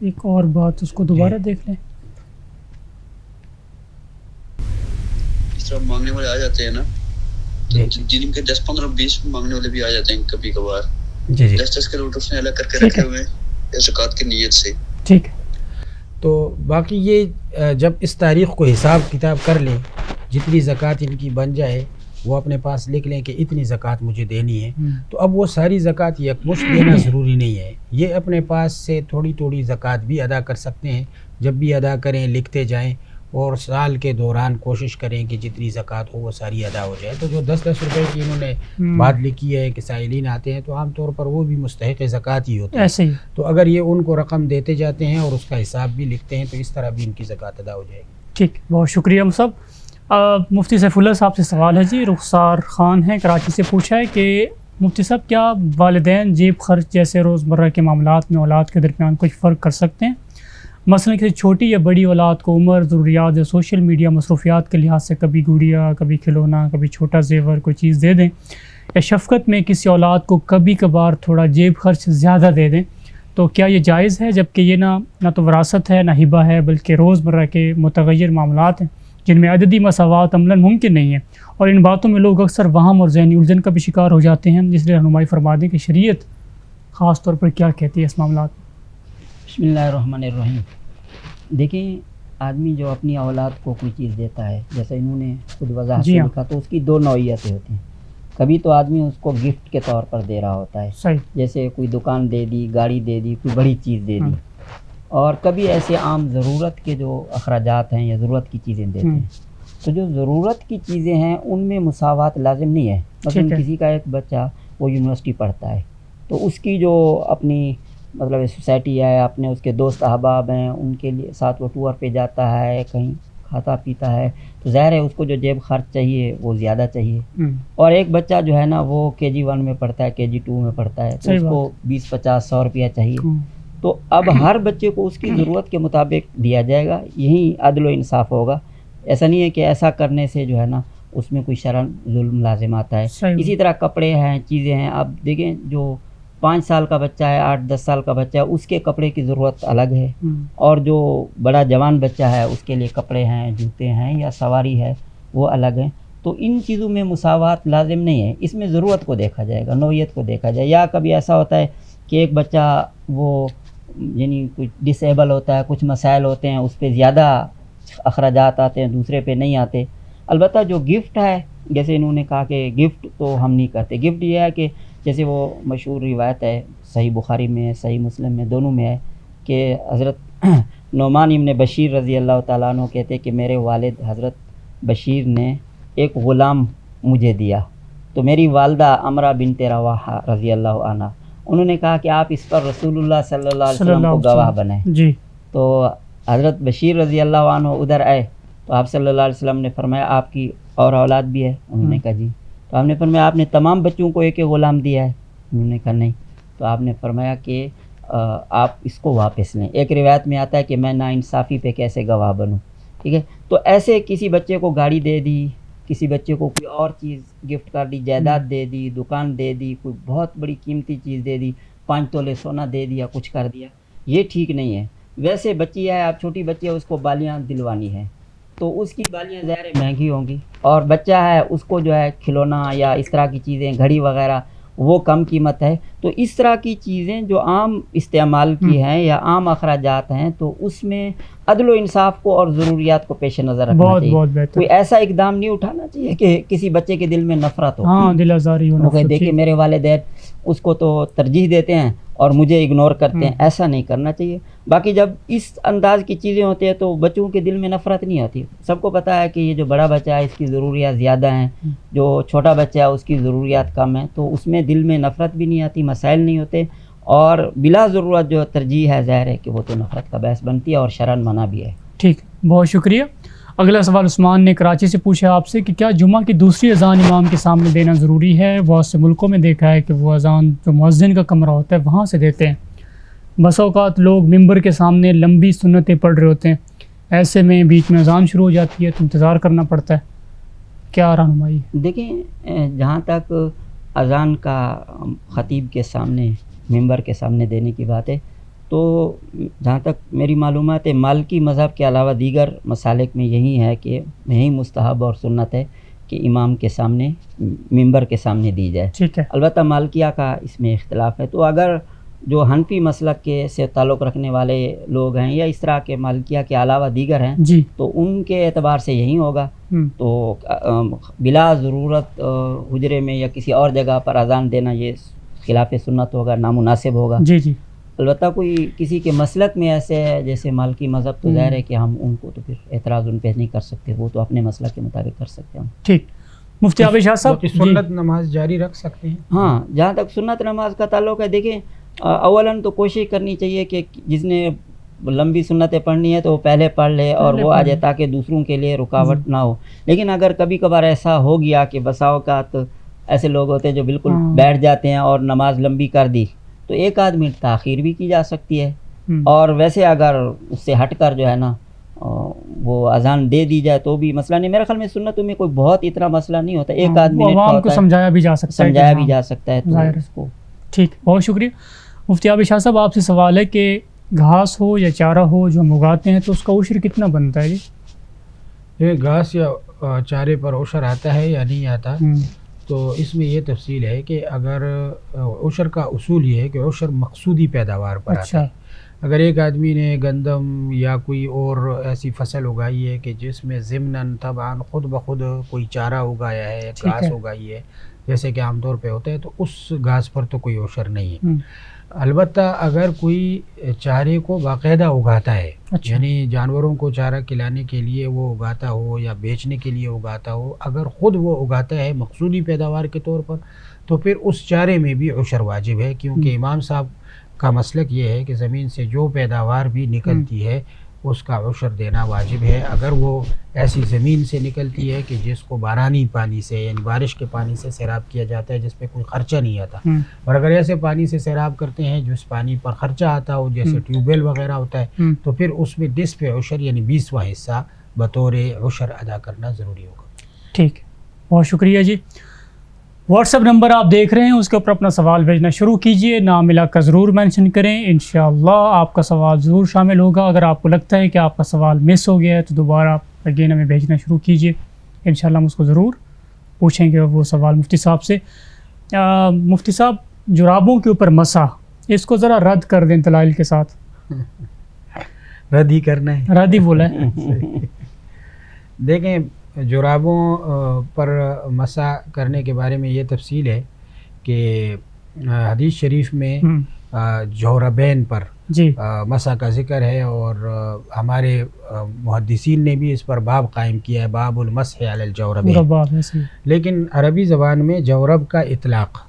ایک اور بات اس کو دوبارہ دیکھ لیں. اس طرح مانگنے والے آ جاتے ہیں نا, جن کے 10, 15, 20 مانگنے والے بھی آ جاتے ہیں کبھی کبھار. 10 کروڑ اس نے الگ کر کے رکھے ہوئے ہیں زکوٰۃ کی نیت سے. ٹھیک ہے. تو باقی یہ جب اس تاریخ کو حساب کتاب کر لیں, جتنی زکوٰۃ ان کی بن جائے وہ اپنے پاس لکھ لیں کہ اتنی زکوٰۃ مجھے دینی ہے. تو اب وہ ساری زکوٰۃ یکمشت دینا ضروری نہیں ہے, یہ اپنے پاس سے تھوڑی تھوڑی زکوٰۃ بھی ادا کر سکتے ہیں. جب بھی ادا کریں لکھتے جائیں, اور سال کے دوران کوشش کریں کہ جتنی زکوٰۃ ہو وہ ساری ادا ہو جائے. تو جو 10 روپے کی انہوں نے بات لکھی ہے کہ سائلین آتے ہیں, تو عام طور پر وہ بھی مستحق زکوٰۃ ہی ہوتے ہیں. تو اگر یہ ان کو رقم دیتے جاتے ہیں اور اس کا حساب بھی لکھتے ہیں تو اس طرح بھی ان کی زکوٰۃ ادا ہو جائے گی. ٹھیک, بہت شکریہ ہم سب. مفتی سیف اللہ صاحب سے سوال ہے جی. رخسار خان ہیں کراچی سے, پوچھا ہے کہ مفتی صاحب کیا والدین جیب خرچ جیسے روزمرہ کے معاملات میں اولاد کے درمیان کچھ فرق کر سکتے ہیں؟ مثلا کسی چھوٹی یا بڑی اولاد کو عمر, ضروریات یا سوشل میڈیا مصروفیات کے لحاظ سے کبھی گڑیا, کبھی کھلونا, کبھی چھوٹا زیور کوئی چیز دے دیں, یا شفقت میں کسی اولاد کو کبھی کبھار تھوڑا جیب خرچ زیادہ دے دیں, تو کیا یہ جائز ہے؟ جبکہ یہ نہ تو وراثت ہے نہ ہبہ ہے, بلکہ روزمرہ کے متغیر معاملات ہیں جن میں عددی مساوات عملاً ممکن نہیں ہے, اور ان باتوں میں لوگ اکثر وہم اور ذہنی الجھن کا بھی شکار ہو جاتے ہیں. اس لیے رہنمائی فرما دیں کہ شریعت خاص طور پر کیا کہتی ہے اس معاملات میں. بسم اللہ الرحمن الرحیم. دیکھیں, آدمی جو اپنی اولاد کو کوئی چیز دیتا ہے, جیسے انہوں نے خود وضاحت سے لکھا, تو اس کی 2 نوعیتیں ہوتی ہیں. کبھی تو آدمی اس کو گفٹ کے طور پر دے رہا ہوتا ہے, صحیح, جیسے کوئی دکان دے دی, گاڑی دے دی, کوئی بڑی چیز دے دی. اور کبھی ایسے عام ضرورت کے جو اخراجات ہیں یا ضرورت کی چیزیں دیتے ہیں. تو جو ضرورت کی چیزیں ہیں ان میں مساوات لازم نہیں ہے. مثلا کسی کا ایک بچہ وہ یونیورسٹی پڑھتا ہے, تو اس کی جو اپنی مطلب سوسائٹی ہے, اپنے اس کے دوست احباب ہیں, ان کے لیے ساتھ وہ ٹور پہ جاتا ہے, کہیں کھاتا پیتا ہے, تو ظاہر ہے اس کو جو جیب خرچ چاہیے وہ زیادہ چاہیے. اور ایک بچہ جو ہے نا وہ KG1 میں پڑھتا ہے, KG2 میں پڑھتا ہے, تو اس کو 20, 50, 100 روپیہ چاہیے. تو اب ہر بچے کو اس کی ضرورت کے مطابق دیا جائے گا, یہی عدل و انصاف ہوگا. ایسا نہیں ہے کہ ایسا کرنے سے جو ہے نا اس میں کوئی شرعاً ظلم لازم آتا ہے. اسی طرح کپڑے ہیں, چیزیں ہیں. اب دیکھیں جو 5 سال کا بچہ ہے, 8, 10 سال کا بچہ ہے, اس کے کپڑے کی ضرورت الگ ہے, اور جو بڑا جوان بچہ ہے اس کے لیے کپڑے ہیں, جوتے ہیں یا سواری ہے وہ الگ ہیں. تو ان چیزوں میں مساوات لازم نہیں ہے, اس میں ضرورت کو دیکھا جائے گا, نوعیت کو دیکھا جائے. یا کبھی ایسا ہوتا ہے کہ ایک بچہ وہ یعنی کچھ ڈسیبل ہوتا ہے, کچھ مسائل ہوتے ہیں, اس پہ زیادہ اخراجات آتے ہیں, دوسرے پہ نہیں آتے. البتہ جو گفٹ ہے, جیسے انہوں نے کہا کہ گفٹ تو ہم نہیں کرتے. گفٹ یہ ہے کہ جیسے وہ مشہور روایت ہے, صحیح بخاری میں ہے, صحیح مسلم میں, دونوں میں ہے, کہ حضرت نعمان ابن بشیر رضی اللہ تعالیٰ عنہ کہتے ہیں کہ میرے والد حضرت بشیر نے ایک غلام مجھے دیا. تو میری والدہ عمرہ بنت رواحہ رضی اللہ عنہ, انہوں نے کہا کہ آپ اس پر رسول اللہ صلی اللہ علیہ وسلم کو گواہ بنائیں. جی. تو حضرت بشیر رضی اللہ عنہ ادھر آئے, تو آپ صلی اللہ علیہ وسلم نے فرمایا آپ کی اور اولاد بھی ہے؟ انہوں نے کہا جی. تو آپ نے فرمایا آپ نے تمام بچوں کو ایک غلام دیا ہے؟ انہوں نے کہا نہیں. تو آپ نے فرمایا کہ آپ اس کو واپس لیں. ایک روایت میں آتا ہے کہ میں ناانصافی پہ کیسے گواہ بنوں. ٹھیک ہے. تو ایسے کسی بچے کو گاڑی دے دی, کسی بچے کو کوئی اور چیز گفٹ کر دی, جائیداد دے دی, دکان دے دی, کوئی بہت بڑی قیمتی چیز دے دی, 5 تولے سونا دے دیا, کچھ کر دیا, یہ ٹھیک نہیں ہے. ویسے بچی ہے, آپ چھوٹی بچی ہے, اس کو بالیاں دلوانی ہے, تو اس کی بالیاں ظاہر مہنگی ہوں گی. اور بچہ ہے اس کو جو ہے کھلونا یا اس طرح کی چیزیں, گھڑی وغیرہ, وہ کم قیمت ہے. تو اس طرح کی چیزیں جو عام استعمال کی ہیں یا عام اخراجات ہیں, تو اس میں عدل و انصاف کو اور ضروریات کو پیش نظر رکھنا چاہیے. کوئی ایسا اقدام نہیں اٹھانا چاہیے کہ کسی بچے کے دل میں نفرت ہو, ہاں دل آزاری ہو, دیکھیں میرے والدین اس کو تو ترجیح دیتے ہیں اور مجھے اگنور کرتے ہیں. ایسا نہیں کرنا چاہیے. باقی جب اس انداز کی چیزیں ہوتی ہیں تو بچوں کے دل میں نفرت نہیں آتی. سب کو پتہ ہے کہ یہ جو بڑا بچہ ہے اس کی ضروریات زیادہ ہیں, جو چھوٹا بچہ ہے اس کی ضروریات کم ہیں, تو اس میں دل میں نفرت بھی نہیں آتی, مسائل نہیں ہوتے, اور بلا ضرورت جو ترجیح ہے ظاہر ہے کہ وہ تو نفرت کا باعث بنتی ہے اور شرعاً منع بھی ہے. ٹھیک, بہت شکریہ. اگلا سوال عثمان نے کراچی سے پوچھا آپ سے کہ کیا جمعہ کی دوسری اذان امام کے سامنے دینا ضروری ہے؟ بہت سے ملکوں میں دیکھا ہے کہ وہ اذان جو مؤذن کا کمرہ ہوتا ہے وہاں سے دیتے ہیں. بس اوقات لوگ ممبر کے سامنے لمبی سنتیں پڑھ رہے ہوتے ہیں, ایسے میں بیچ میں اذان شروع ہو جاتی ہے تو انتظار کرنا پڑتا ہے, کیا رہنمائی؟ دیکھیں جہاں تک اذان کا خطیب کے سامنے, ممبر کے سامنے دینے کی بات ہے, تو جہاں تک میری معلومات ہے مالکی مذہب کے علاوہ دیگر مسالک میں یہی ہے کہ یہی مستحب اور سنت ہے کہ امام کے سامنے ممبر کے سامنے دی جائے. ٹھیک ہے. البتہ مالکیہ کا اس میں اختلاف ہے. تو اگر جو حنفی مسلک کے سے تعلق رکھنے والے لوگ ہیں یا اس طرح کے مالکیہ کے علاوہ دیگر ہیں جی تو ان کے اعتبار سے یہی ہوگا. تو بلا ضرورت حجرے میں یا کسی اور جگہ پر اذان دینا یہ خلاف سنت ہوگا, نامناسب ہوگا. جی جی. البتہ کوئی کسی کے مسلک میں ایسے ہے جیسے مالکی مذہب تو ظاہر ہے کہ ہم ان کو تو پھر اعتراض ان پہ نہیں کر سکتے, وہ تو اپنے مسلک کے مطابق کر ستے ہیں. ٹھیک. مفتی عابد شاہ صاحب سنت نماز جاری رکھ سکتے ہیں. ہاں جہاں تک سنت نماز کا تعلق ہے, دیکھیں اولاً تو کوشش کرنی چاہیے کہ جس نے لمبی سنتیں پڑھنی ہے تو وہ پہلے پڑھ لے اور وہ آ جائے تاکہ دوسروں کے لیے رکاوٹ نہ ہو. لیکن اگر کبھی کبھار ایسا ہو گیا کہ بسا اوقات ایسے لوگ ہوتے ہیں جو بالکل بیٹھ جاتے ہیں اور نماز لمبی کر دی, تو 1 آدھ منٹ تاخیر بھی کی جا سکتی ہے. اور ویسے اگر اس سے ہٹ کر جو ہے نا وہ اذان دے دی جائے تو بھی مسئلہ نہیں. میرے خیال میں سنتوں میں کوئی بہت اتنا مسئلہ نہیں ہوتا, 1 آدھ منٹ عوام کو سمجھایا بھی جا سکتا ہے, سمجھایا بھی جا سکتا ہے تو اس کو. ٹھیک, بہت شکریہ. مفتی عابد شاہ صاحب آپ سے سوال ہے کہ گھاس ہو یا چارہ ہو جو ہم اگاتے ہیں تو اس کا عشر کتنا بنتا ہے؟ جی یہ گھاس یا چارے پر عشر آتا ہے یا نہیں آتا, تو اس میں یہ تفصیل ہے کہ اگر عشر کا اصول یہ ہے کہ عشر مقصودی پیداوار پر آتا ہے. اگر ایک آدمی نے گندم یا کوئی اور ایسی فصل اگائی ہے کہ جس میں ضمناً طبعاً خود بخود کوئی چارہ اگایا ہے, گھاس اگائی ہے جیسے کہ عام طور پہ ہوتا ہے, تو اس گھاس پر تو کوئی عشر نہیں ہے. البتہ اگر کوئی چارے کو باقاعدہ اگاتا ہے, یعنی جانوروں کو چارہ کھلانے کے لیے وہ اگاتا ہو یا بیچنے کے لیے اگاتا ہو, اگر خود وہ اگاتا ہے مقصودی پیداوار کے طور پر, تو پھر اس چارے میں بھی عشر واجب ہے. کیونکہ امام صاحب کا مسلک یہ ہے کہ زمین سے جو پیداوار بھی نکلتی ہے اس کا عشر دینا واجب ہے. اگر وہ ایسی زمین سے نکلتی ہے کہ جس کو بارانی پانی سے یعنی بارش کے پانی سے سیراب کیا جاتا ہے جس پہ کوئی خرچہ نہیں آتا, اور اگر ایسے پانی سے سیراب کرتے ہیں جس پانی پر خرچہ آتا ہو جیسے ٹیوب ویل وغیرہ ہوتا ہے, تو پھر اس میں نصف عشر یعنی 20واں حصہ بطور عشر ادا کرنا ضروری ہوگا. ٹھیک, بہت شکریہ جی. واٹس ایپ نمبر آپ دیکھ رہے ہیں, اس کے اوپر اپنا سوال بھیجنا شروع کیجئے, نام علاقہ ضرور مینشن کریں, انشاءاللہ آپ کا سوال ضرور شامل ہوگا. اگر آپ کو لگتا ہے کہ آپ کا سوال مس ہو گیا ہے تو دوبارہ آپ اگین ہمیں بھیجنا شروع کیجئے, انشاءاللہ ہم اس کو ضرور پوچھیں گے وہ سوال مفتی صاحب سے. مفتی صاحب, جرابوں کے اوپر مسح, اس کو ذرا رد کر دیں دلائل کے ساتھ. رد ہی کرنا ہے, رد ہی بولا ہے. دیکھیں جرابوں پر مسح کرنے کے بارے میں یہ تفصیل ہے کہ حدیث شریف میں جوربین پر مسح کا ذکر ہے, اور ہمارے محدثین نے بھی اس پر باب قائم کیا ہے, باب المسح علی الجوربین. لیکن عربی زبان میں جورب کا اطلاق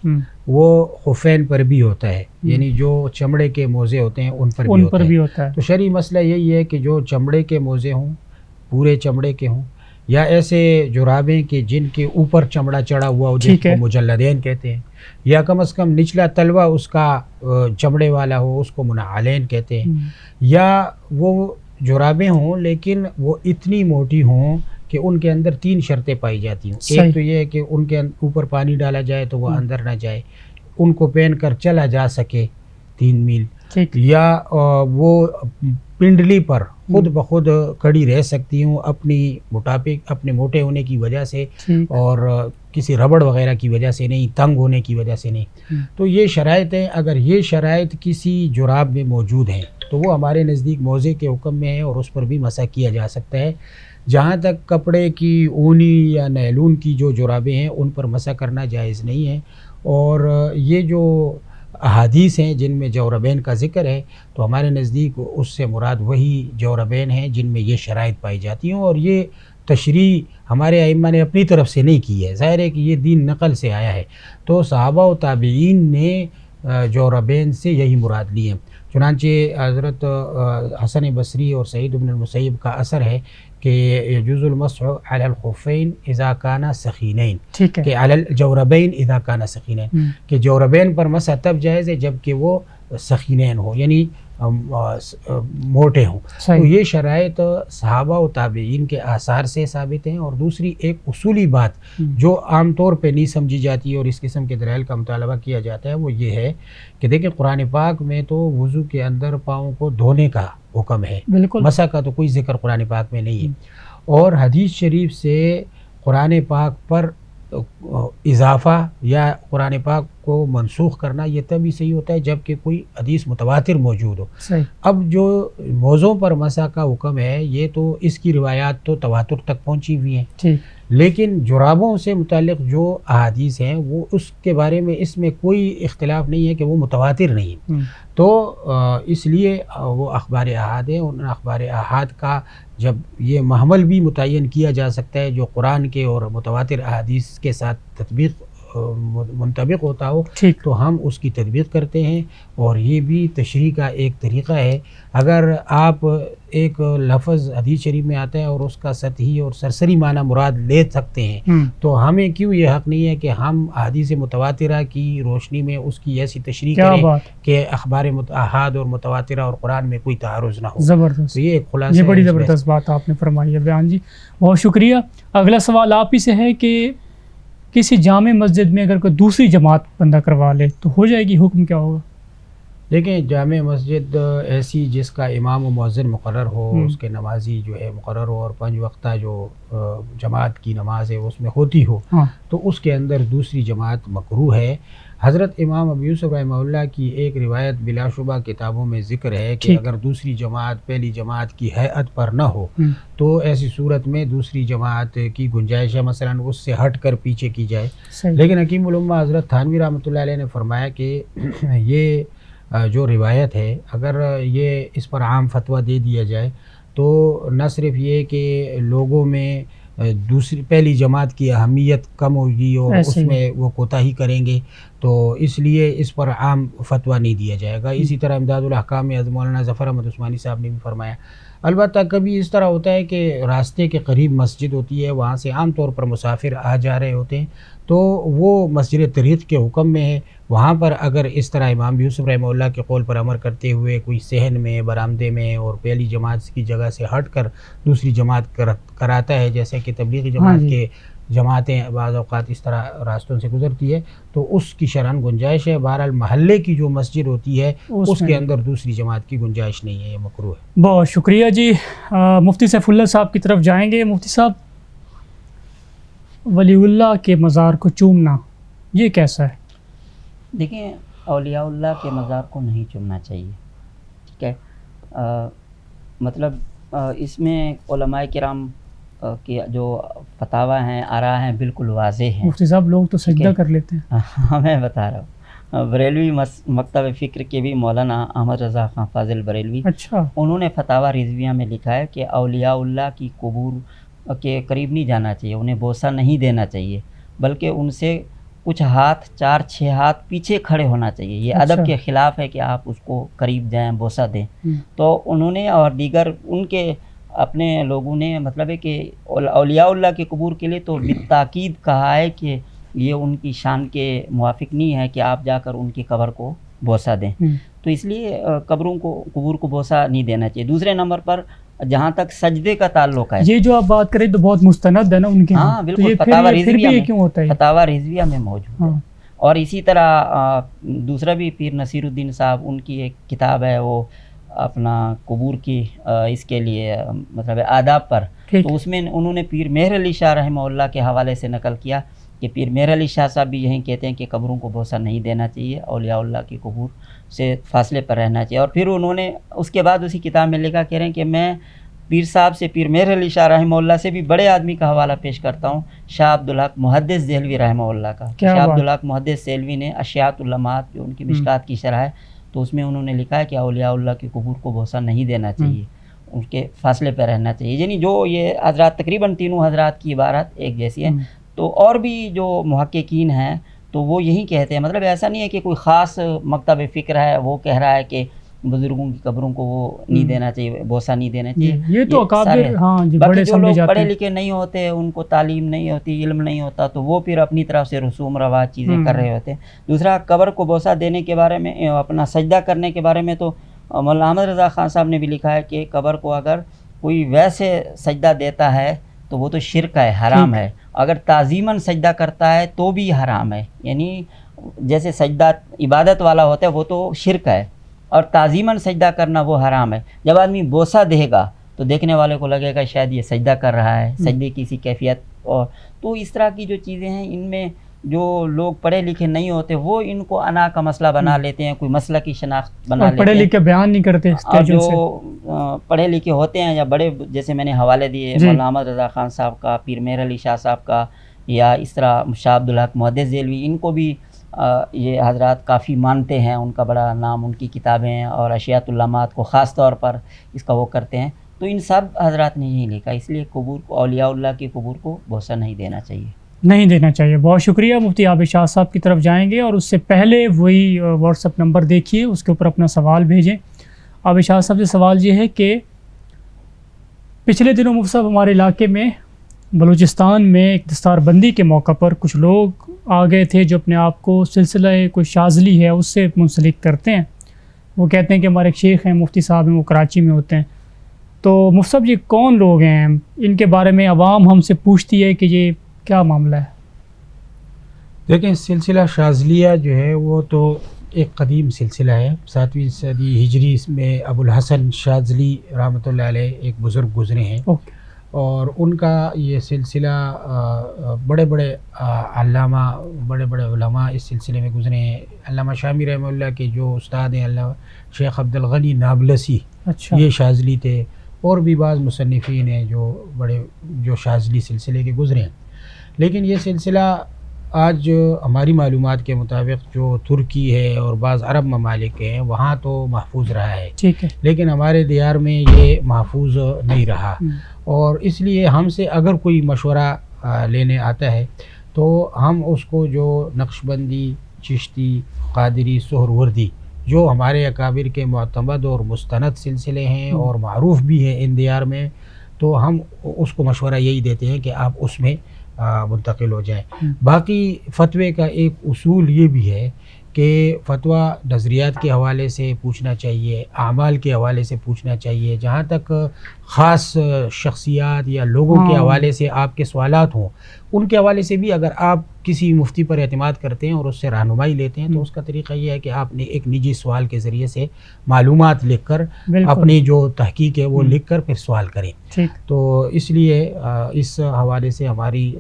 وہ خفین پر بھی ہوتا ہے, یعنی جو چمڑے کے موزے ہوتے ہیں ان پر بھی ہوتا ہے. تو شرعی مسئلہ یہی ہے کہ جو چمڑے کے موزے ہوں, پورے چمڑے کے ہوں, یا ایسے جرابیں کہ جن کے اوپر چمڑا چڑھا ہوا ہو جس کو مجلدین کہتے ہیں, یا کم از کم نچلا تلوا اس کا چمڑے والا ہو اس کو منعلین کہتے ہیں, یا وہ جرابیں ہوں لیکن وہ اتنی موٹی ہوں کہ ان کے اندر 3 شرطیں پائی جاتی ہوں. ایک تو یہ ہے کہ ان کے اوپر پانی ڈالا جائے تو وہ اندر نہ جائے, ان کو پہن کر چلا جا سکے 3 میل, یا وہ پنڈلی پر خود بخود کھڑی رہ سکتی ہوں اپنے موٹے ہونے کی وجہ سے, اور کسی ربڑ وغیرہ کی وجہ سے نہیں, تنگ ہونے کی وجہ سے نہیں. تو یہ شرائط ہیں. اگر یہ شرائط کسی جراب میں موجود ہیں تو وہ ہمارے نزدیک موزے کے حکم میں ہے اور اس پر بھی مسح کیا جا سکتا ہے. جہاں تک کپڑے کی اونی یا نیلون کی جو جرابیں ہیں ان پر مسح کرنا جائز نہیں ہے. اور یہ جو احادیث ہیں جن میں جوربین کا ذکر ہے تو ہمارے نزدیک اس سے مراد وہی جوربین ہیں جن میں یہ شرائط پائی جاتی ہوں, اور یہ تشریح ہمارے ائمہ نے اپنی طرف سے نہیں کی ہے. ظاہر ہے کہ یہ دین نقل سے آیا ہے, تو صحابہ و تابعین نے جوربین سے یہی مراد لی ہے. چنانچہ حضرت حسن بصری اور سعید بن المسیب کا اثر ہے کہ یجوز المسح علی الخفین اذا کانا سخینین, کہ علی الجوربین اذا کانا سخینین, کہ جوربین پر مسح تب جائز ہے جب کہ وہ سخینین ہو, یعنی موٹے ہوں. تو یہ شرائط صحابہ و تابعین کے آثار سے ثابت ہیں. اور دوسری ایک اصولی بات جو عام طور پہ نہیں سمجھی جاتی ہے اور اس قسم کے دلائل کا مطالبہ کیا جاتا ہے وہ یہ ہے کہ دیکھیں قرآن پاک میں تو وضو کے اندر پاؤں کو دھونے کا حکم ہے, مسح کا تو کوئی ذکر قرآن پاک میں نہیں ہے. اور حدیث شریف سے قرآن پاک پر اضافہ یا قرآن پاک کو منسوخ کرنا یہ تبھی صحیح ہوتا ہے جب کہ کوئی حدیث متواتر موجود ہو. اب جو موضوع پر مسح کا حکم ہے یہ تو اس کی روایات تو تواتر تک پہنچی ہوئی ہیں, لیکن جرابوں سے متعلق جو احادیث ہیں وہ اس کے بارے میں اس میں کوئی اختلاف نہیں ہے کہ وہ متواتر نہیں ہیں. تو اس لیے وہ اخبار احاد ہیں. ان اخبار احاد کا جب یہ محمل بھی متعین کیا جا سکتا ہے جو قرآن کے اور متواتر احادیث کے ساتھ تطبیق منطبق ہوتا ہو تو ہم اس کی تطبیق کرتے ہیں. اور یہ بھی تشریح کا ایک طریقہ ہے. اگر آپ ایک لفظ حدیث شریف میں آتا ہے اور اس کا سطحی اور سرسری معنی مراد لے سکتے ہیں تو ہمیں کیوں یہ حق نہیں ہے کہ ہم احادیث متواترہ کی روشنی میں اس کی ایسی تشریح کریں کہ اخبار احاد اور متواترہ اور قرآن میں کوئی تعارض نہ ہو. زبردست, تو یہ ایک خلاصہ, یہ بڑی زبردست بات آپ نے فرمائی ہے بیان جی, بہت شکریہ. اگلا سوال آپ ہی سے ہے کہ کسی جامع مسجد میں اگر کوئی دوسری جماعت بندہ کروا لے تو ہو جائے گی, حکم کیا ہوگا؟ دیکھیں جامع مسجد ایسی جس کا امام و مؤذن مقرر ہو, اس کے نمازی جو ہے مقرر ہو اور 5 وقتہ جو جماعت کی نماز ہے اس میں ہوتی ہو, تو اس کے اندر دوسری جماعت مکروہ ہے. حضرت امام ابو یوسف رحمہ اللہ کی ایک روایت بلا شبہ کتابوں میں ذکر ہے کہ اگر دوسری جماعت پہلی جماعت کی ہیئت پر نہ ہو تو ایسی صورت میں دوسری جماعت کی گنجائش ہے, مثلا اس سے ہٹ کر پیچھے کی جائے. لیکن حکیم الامہ حضرت تھانوی رحمۃ اللہ علیہ نے فرمایا کہ یہ جو روایت ہے اگر یہ اس پر عام فتویٰ دے دیا جائے تو نہ صرف یہ کہ لوگوں میں دوسری پہلی جماعت کی اہمیت کم ہوگی اور اس میں وہ کوتاہی کریں گے, تو اس لیے اس پر عام فتویٰ نہیں دیا جائے گا. اسی طرح امداد الاحکام میں مولانا ظفر احمد عثمانی صاحب نے بھی فرمایا. البتہ کبھی اس طرح ہوتا ہے کہ راستے کے قریب مسجد ہوتی ہے, وہاں سے عام طور پر مسافر آ جا رہے ہوتے ہیں تو وہ مسجد طریق کے حکم میں ہے. وہاں پر اگر اس طرح امام یوسف رحمہ اللہ کے قول پر عمل کرتے ہوئے کوئی صحن میں, برآمدے میں اور پہلی جماعت کی جگہ سے ہٹ کر دوسری جماعت کراتا ہے, جیسے کہ تبلیغی جماعت کے جماعتیں بعض اوقات اس طرح راستوں سے گزرتی ہے, تو اس کی شرعاً گنجائش ہے. بہرحال محلے کی جو مسجد ہوتی ہے اس کے اندر دوسری جماعت کی گنجائش نہیں ہے, یہ مکروہ ہے. بہت شکریہ جی. مفتی سیف اللہ صاحب کی طرف جائیں گے. مفتی صاحب, ولی اللہ کے مزار کو چومنا یہ کیسا ہے؟ دیکھیں, اولیاء اللہ کے مزار کو نہیں چومنا چاہیے, ٹھیک ہے. مطلب اس میں علماء کرام کے جو فتاویٰ ہیں, آراء ہیں, بالکل واضح ہیں. مفتی صاحب لوگ تو سجدہ کر لیتے ہیں. میں بتا رہا ہوں, بریلوی مکتب فکر کے بھی مولانا احمد رضا خان فاضل بریلوی, اچھا, انہوں نے فتاویٰ رضویہ میں لکھا ہے کہ اولیاء اللہ کی قبور کے قریب نہیں جانا چاہیے, انہیں بوسہ نہیں دینا چاہیے, بلکہ ان سے کچھ ہاتھ 4-6 ہاتھ پیچھے کھڑے ہونا چاہیے. یہ ادب کے خلاف ہے کہ آپ اس کو قریب جائیں, بوسہ دیں. تو انہوں نے اور دیگر ان کے اپنے لوگوں نے مطلب ہے کہ اولیاء اللہ کے قبور کے لیے تو بالتاکید کہا ہے کہ یہ ان کی شان کے موافق نہیں ہے کہ آپ جا کر ان کی قبر کو بوسہ دیں. تو اس لیے قبور کو بوسہ نہیں دینا چاہیے. دوسرے نمبر پر جہاں تک سجدے کا تعلق ہے, یہ جو آپ بات کریں تو بہت مستند ہے نا ان کے. ہاں بالکل, فتاویٰ رضویہ میں موجود ہے. اور اسی طرح دوسرا بھی پیر نصیر الدین صاحب, ان کی ایک کتاب ہے وہ اپنا قبور کی اس کے لیے مطلب آداب پر, تو اس میں انہوں نے پیر مہر علی شاہ رحمہ اللہ کے حوالے سے نقل کیا کہ پیر مہر علی شاہ صاحب بھی یہی کہتے ہیں کہ قبروں کو بوسہ نہیں دینا چاہیے, اولیاء اللہ کی قبور سے فاصلے پر رہنا چاہیے. اور پھر انہوں نے اس کے بعد اسی کتاب میں لکھا, کہہ رہے ہیں کہ میں پیر صاحب سے, پیر مہر علی شاہ رحمہ اللہ سے بھی بڑے آدمی کا حوالہ پیش کرتا ہوں, شاہ عبدالحق محدث دہلوی رحمہ اللہ کا. شاہ عبدالحق محدث دہلوی نے اشیاۃ اللمعات جو ان کی مشکات کی شرح ہے, تو اس میں انہوں نے لکھا ہے کہ اولیاء اللہ کی قبور کو بوسہ نہیں دینا چاہیے, ان کے فاصلے پہ رہنا چاہیے. یعنی جو یہ حضرات تقریباً تینوں حضرات کی عبارت ایک جیسی ہے. تو اور بھی جو محققین ہیں تو وہ یہی کہتے ہیں, مطلب ایسا نہیں ہے کہ کوئی خاص مکتب فکر ہے وہ کہہ رہا ہے کہ بزرگوں کی قبروں کو وہ نہیں دینا چاہیے, بوسہ نہیں دینا چاہیے. یہ تو باقی جو لوگ پڑھے لکھے نہیں ہوتے, ان کو تعلیم نہیں ہوتی, علم نہیں ہوتا, تو وہ پھر اپنی طرف سے رسوم رواج چیزیں کر رہے ہوتے ہیں. دوسرا, قبر کو بوسہ دینے کے بارے میں, اپنا سجدہ کرنے کے بارے میں تو مولانا احمد رضا خان صاحب نے بھی لکھا ہے کہ قبر کو اگر کوئی ویسے سجدہ دیتا ہے تو وہ تو شرک ہے، حرام ہے، اگر تعظیماً سجدہ کرتا ہے تو بھی حرام ہے. یعنی جیسے سجدہ عبادت والا ہوتا ہے وہ تو شرک ہے، اور تعظیماً سجدہ کرنا وہ حرام ہے. جب آدمی بوسہ دے گا تو دیکھنے والے کو لگے گا شاید یہ سجدہ کر رہا ہے، سجدے کی سی کیفیت. اور تو اس طرح کی جو چیزیں ہیں ان میں جو لوگ پڑھے لکھے نہیں ہوتے وہ ان کو انا کا مسئلہ بنا لیتے ہیں، کوئی مسئلہ کی شناخت بنا لیتے ہیں. پڑھے لکھے بیان نہیں کرتے. اور جو پڑھے لکھے ہوتے ہیں یا بڑے، جیسے میں نے حوالے دیے مولانا احمد رضا خان صاحب کا، پیر مہر علی شاہ صاحب کا، یا اس طرح شاہ عبدالحق محدث ذیلوی، ان کو بھی یہ حضرات کافی مانتے ہیں، ان کا بڑا نام، ان کی کتابیں اور اشیاء اللامات کو خاص طور پر اس کا وہ کرتے ہیں. تو ان سب حضرات نے یہی لکھا، اس لیے قبور کو، اولیاء اللہ کی قبور کو بوسہ نہیں دینا چاہیے. نہیں دینا چاہیے. بہت شکریہ. مفتی عابد شاہ صاحب کی طرف جائیں گے، اور اس سے پہلے وہی واٹس ایپ نمبر دیکھیے، اس کے اوپر اپنا سوال بھیجیں. عابد شاہ صاحب سے سوال یہ ہے کہ پچھلے دنوں مفتی صاحب ہمارے علاقے میں بلوچستان میں ایک دستار بندی کے موقع پر کچھ لوگ آ گئے تھے جو اپنے آپ کو سلسلہ کوئی شاذلی ہے اس سے منسلک کرتے ہیں. وہ کہتے ہیں کہ ہمارے ایک شیخ ہیں، مفتی صاحب ہیں، وہ کراچی میں ہوتے ہیں. تو مفتی صاحب یہ کون لوگ ہیں؟ ان کے بارے میں عوام ہم سے پوچھتی ہے کہ یہ کیا معاملہ ہے؟ دیکھیں، سلسلہ شاذلیہ جو ہے وہ تو ایک قدیم سلسلہ ہے. 7ویں صدی ہجری میں ابو الحسن شاذلی رحمۃ اللہ علیہ ایک بزرگ گزرے ہیں، اور ان کا یہ سلسلہ بڑے بڑے علامہ، بڑے بڑے علماء اس سلسلے میں گزرے ہیں. علامہ شامی رحمہ اللہ کے جو استاد ہیں علامہ شیخ عبدالغنی نابلسی، یہ شاذلی تھے، اور بھی بعض مصنفین ہیں جو شاذلی سلسلے کے گزرے ہیں. لیکن یہ سلسلہ آج ہماری معلومات کے مطابق جو ترکی ہے اور بعض عرب ممالک ہیں وہاں تو محفوظ رہا ہے، ٹھیک ہے، لیکن ہمارے دیار میں یہ محفوظ نہیں رہا. اور اس لیے ہم سے اگر کوئی مشورہ لینے آتا ہے تو ہم اس کو جو نقش بندی، چشتی، قادری، سہروردی، جو ہمارے اکابر کے معتمد اور مستند سلسلے ہیں اور معروف بھی ہیں ان دیار میں، تو ہم اس کو مشورہ یہی دیتے ہیں کہ آپ اس میں منتقل ہو جائیں. باقی فتوے کا ایک اصول یہ بھی ہے کہ فتویٰ نظریات کے حوالے سے پوچھنا چاہیے، اعمال کے حوالے سے پوچھنا چاہیے. جہاں تک خاص شخصیات یا لوگوں کے حوالے سے آپ کے سوالات ہوں، ان کے حوالے سے بھی اگر آپ کسی مفتی پر اعتماد کرتے ہیں اور اس سے رہنمائی لیتے ہیں تو اس کا طریقہ یہ ہے کہ آپ نے ایک نجی سوال کے ذریعے سے معلومات لکھ کر، اپنی جو تحقیق ہے وہ لکھ کر پھر سوال کریں. تو اس لیے اس حوالے سے ہماری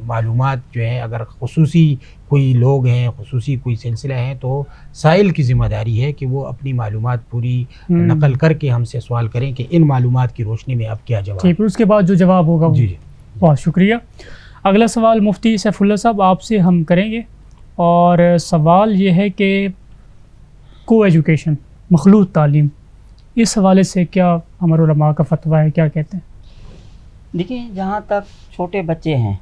معلومات جو ہیں، اگر خصوصی کوئی لوگ ہیں، خصوصی کوئی سلسلہ ہیں، تو سائل کی ذمہ داری ہے کہ وہ اپنی معلومات پوری نقل کر کے ہم سے سوال کریں کہ ان معلومات کی روشنی میں اب کیا جواب. ٹھیک، اس کے بعد جو جواب ہوگا. جی، بہت شکریہ. اگلا سوال مفتی سیف اللہ صاحب آپ سے ہم کریں گے، اور سوال یہ ہے کہ کو ایجوکیشن، مخلوط تعلیم، اس حوالے سے کیا ہمارے علماء کا فتویٰ ہے، کیا کہتے ہیں؟ دیکھیں، جہاں تک چھوٹے بچے ہیں،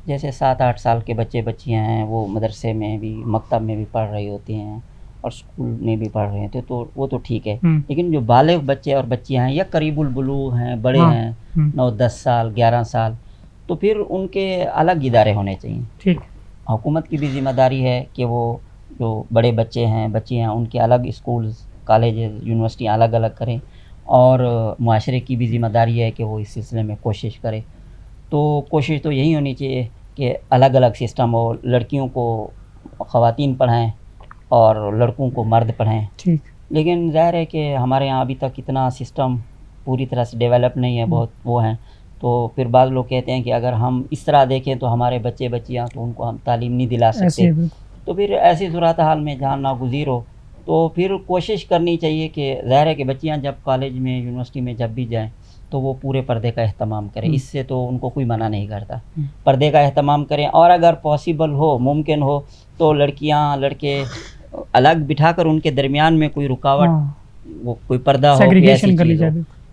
جیسے 7-8 سال کے بچے بچیاں ہیں، وہ مدرسے میں بھی، مکتب میں بھی پڑھ رہی ہوتی ہیں اور اسکول میں بھی پڑھ رہے ہیں، تو وہ تو ٹھیک ہے. لیکن جو بالغ بچے اور بچیاں ہیں یا قریب البلوغ ہیں، بڑے ہیں، 9-10 سال، 11 سال، تو پھر ان کے الگ ادارے ہونے چاہیے. ٹھیک، حکومت کی بھی ذمہ داری ہے کہ وہ جو بڑے بچے ہیں، بچیاں ہیں، ان کے الگ اسکولز، کالجز، یونیورسٹیاں الگ الگ کریں، اور معاشرے کی بھی ذمہ داری ہے کہ وہ اس سلسلے میں کوشش کرے. تو کوشش تو یہی ہونی چاہیے کہ الگ الگ سسٹم ہو، لڑکیوں کو خواتین پڑھائیں اور لڑکوں کو مرد پڑھائیں. ٹھیک، لیکن ظاہر ہے کہ ہمارے یہاں ابھی تک اتنا سسٹم پوری طرح سے ڈیولپ نہیں ہے، بہت وہ ہیں. تو پھر بعض لوگ کہتے ہیں کہ اگر ہم اس طرح دیکھیں تو ہمارے بچے بچیاں، تو ان کو ہم تعلیم نہیں دلا سکتے. تو پھر ایسی صورتحال میں جہاں ناگزیر ہو تو پھر کوشش کرنی چاہیے کہ ظاہر ہے کہ بچیاں جب کالج میں، یونیورسٹی میں جب بھی جائیں تو وہ پورے پردے کا اہتمام کریں. اس سے تو ان کو کوئی منع نہیں کرتا، پردے کا اہتمام کریں. اور اگر پاسبل ہو، ممکن ہو، تو لڑکیاں لڑکے الگ بٹھا کر ان کے درمیان میں کوئی رکاوٹ، وہ کوئی پردہ ہو، ایسی چیز ہو.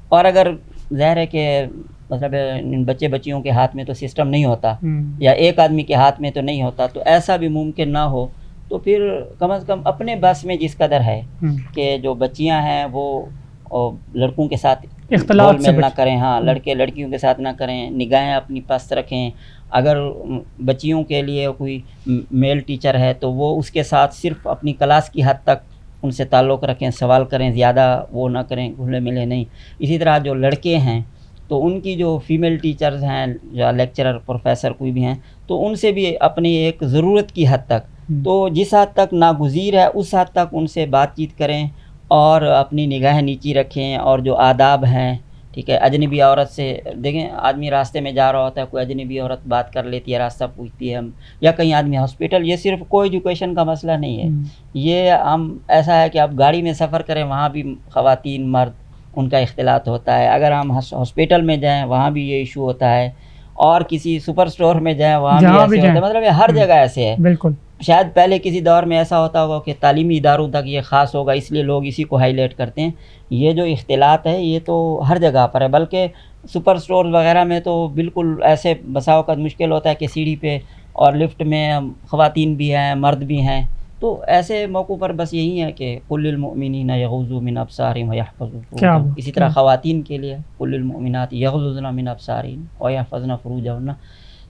اور اگر ظاہر ہے کہ مطلب ان بچے بچیوں کے ہاتھ میں تو سسٹم نہیں ہوتا، یا ایک آدمی کے ہاتھ میں تو نہیں ہوتا، تو ایسا بھی ممکن نہ ہو تو پھر کم از کم اپنے بس میں جس قدر ہے کہ جو بچیاں ہیں وہ لڑکوں کے ساتھ اختلاط نہ کریں، ہاں، لڑکے لڑکیوں کے ساتھ نہ کریں، نگاہیں اپنی پست رکھیں. اگر بچیوں کے لیے کوئی میل ٹیچر ہے تو وہ اس کے ساتھ صرف اپنی کلاس کی حد تک ان سے تعلق رکھیں, سوال کریں, زیادہ وہ نہ کریں, گھلے ملے نہیں. اسی طرح جو لڑکے ہیں تو ان کی جو فیمیل ٹیچرز ہیں یا لیکچرر پروفیسر کوئی بھی ہیں تو ان سے بھی اپنی ایک ضرورت کی حد تک, تو جس حد تک ناگزیر ہے اس حد تک ان سے بات چیت کریں اور اپنی نگاہیں نیچی رکھیں. اور جو آداب ہیں, ٹھیک ہے, اجنبی عورت سے دیکھیں, آدمی راستے میں جا رہا ہوتا ہے, کوئی اجنبی عورت بات کر لیتی ہے, راستہ پوچھتی ہے, یا کہیں آدمی ہاسپٹل, یہ صرف کو ایجوکیشن کا مسئلہ نہیں ہے, یہ ہم ایسا ہے کہ آپ گاڑی میں سفر کریں وہاں بھی خواتین مرد ان کا اختلاط ہوتا ہے, اگر ہم ہاسپٹل میں جائیں وہاں بھی یہ ایشو ہوتا ہے, اور کسی سپر سٹور میں جائیں وہاں بھی ایسے ہوتا ہے, مطلب یہ ہر جگہ ایسے ہے. بالکل. شاید پہلے کسی دور میں ایسا ہوتا ہوگا کہ تعلیمی اداروں تک یہ خاص ہوگا, اس لیے لوگ اسی کو ہائی لائٹ کرتے ہیں. یہ جو اختلاط ہے یہ تو ہر جگہ پر ہے, بلکہ سپر سٹور وغیرہ میں تو بالکل ایسے بسا اوقات مشکل ہوتا ہے کہ سیڑھی پہ اور لفٹ میں خواتین بھی ہیں مرد بھی ہیں. تو ایسے موقعوں پر بس یہی ہے کہ قل للمؤمنین یغضوا من ابصارہم ویحفظوا فروجہم, اسی طرح خواتین کے لیے قل للمؤمنات یغضضن من ابصارہن ویحفظن فروجہن.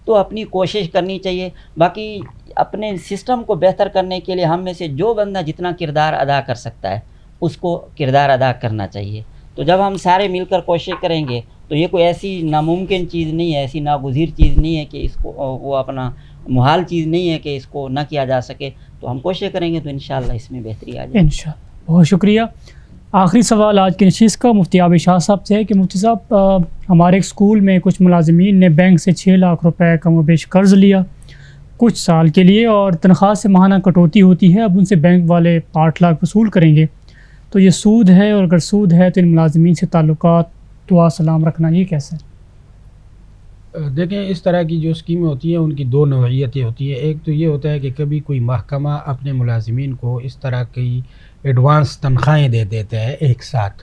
تو اپنی کوشش کرنی چاہیے. باقی اپنے سسٹم کو بہتر کرنے کے لیے ہم میں سے جو بندہ جتنا کردار ادا کر سکتا ہے اس کو کردار ادا کرنا چاہیے. تو جب ہم سارے مل کر کوشش کریں گے تو یہ کوئی ایسی ناممکن چیز نہیں ہے, ایسی ناگزیر چیز نہیں ہے کہ اس کو وہ اپنا محال چیز نہیں ہے کہ اس کو نہ کیا جا سکے. تو ہم کوشش کریں گے تو انشاءاللہ اس میں بہتری آ جائے. انشاءاللہ. بہت شکریہ. آخری سوال آج کی نشست کا مفتی عابد شاہ صاحب سے ہے کہ مفتی صاحب, ہمارے ایک اسکول میں کچھ ملازمین نے بینک سے 6 لاکھ روپے کم و بیش قرض لیا کچھ سال کے لیے, اور تنخواہ سے ماہانہ کٹوتی ہوتی ہے. اب ان سے بینک والے 8 لاکھ وصول کریں گے, تو یہ سود ہے, اور اگر سود ہے تو ان ملازمین سے تعلقات دعا سلام رکھنا یہ کیسے؟ دیکھیں, اس طرح کی جو اسکیمیں ہوتی ہیں ان کی 2 نوعیتیں ہوتی ہیں. ایک تو یہ ہوتا ہے کہ کبھی کوئی محکمہ اپنے ملازمین کو اس طرح کی ایڈوانس تنخواہیں دے دیتا ہے ایک ساتھ,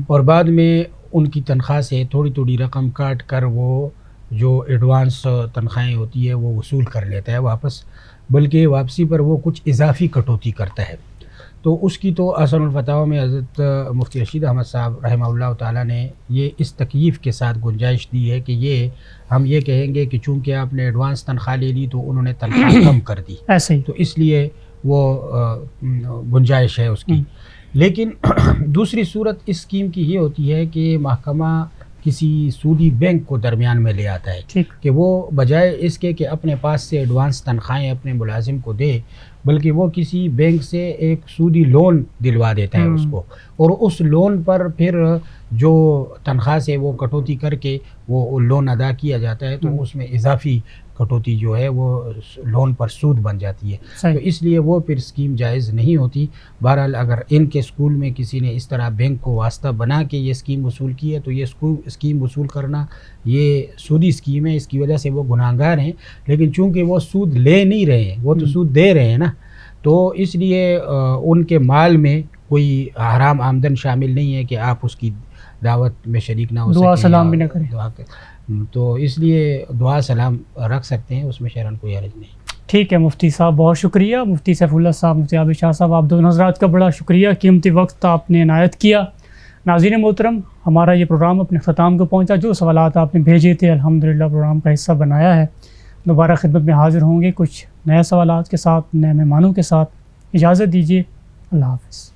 اور بعد میں ان کی تنخواہ سے تھوڑی تھوڑی رقم کاٹ کر وہ جو ایڈوانس تنخواہیں ہوتی ہے وہ وصول کر لیتا ہے واپس, بلکہ واپسی پر وہ کچھ اضافی کٹوتی کرتا ہے. تو اس کی تو احسن الفتاوی میں حضرت مفتی رشید احمد صاحب رحمہ اللہ تعالیٰ نے یہ اس تکییف کے ساتھ گنجائش دی ہے کہ یہ ہم یہ کہیں گے کہ چونکہ آپ نے ایڈوانس تنخواہ لے لی تو انہوں نے تنخواہ کم کر دی, ایسے ہی, تو اس لیے وہ گنجائش ہے اس کی. لیکن دوسری صورت اس اسکیم کی یہ ہوتی ہے کہ محکمہ کسی سودی بینک کو درمیان میں لے آتا ہے کہ وہ بجائے اس کے کہ اپنے پاس سے ایڈوانس تنخواہیں اپنے ملازم کو دے, بلکہ وہ کسی بینک سے ایک سودی لون دلوا دیتا ہے اس کو, اور اس لون پر پھر جو تنخواہ سے وہ کٹوتی کر کے وہ لون ادا کیا جاتا ہے, تو اس میں اضافی کٹوتی جو ہے وہ لون پر سود بن جاتی ہے. تو اس لیے وہ پھر اسکیم جائز نہیں ہوتی. بہرحال اگر ان کے اسکول میں کسی نے اس طرح بینک کو واسطہ بنا کے یہ اسکیم وصول کی ہے تو یہ اسکیم وصول کرنا یہ سودی اسکیم ہے, اس کی وجہ سے وہ گناہگار ہیں. لیکن چونکہ وہ سود لے نہیں رہے ہیں, وہ تو سود دے رہے ہیں نا, تو اس لیے ان کے مال میں کوئی حرام آمدن شامل نہیں ہے کہ آپ اس کی دعوت میں شریک نہ ہو سکیں, دعا سلام بھی نہ کریں. تو اس لیے دعا سلام رکھ سکتے ہیں, اس میں شرعاً کوئی حرج نہیں. ٹھیک ہے مفتی صاحب, بہت شکریہ. مفتی سیف اللہ صاحب, مفتی عابد شاہ صاحب, آپ دونوں حضرات کا بڑا شکریہ, قیمتی وقت آپ نے عنایت کیا. ناظرین محترم, ہمارا یہ پروگرام اپنے اختتام کو پہنچا. جو سوالات آپ نے بھیجے تھے الحمدللہ پروگرام کا حصہ بنایا ہے. دوبارہ خدمت میں حاضر ہوں گے کچھ نئے سوالات کے ساتھ, نئے مہمانوں کے ساتھ. اجازت دیجیے, اللہ حافظ.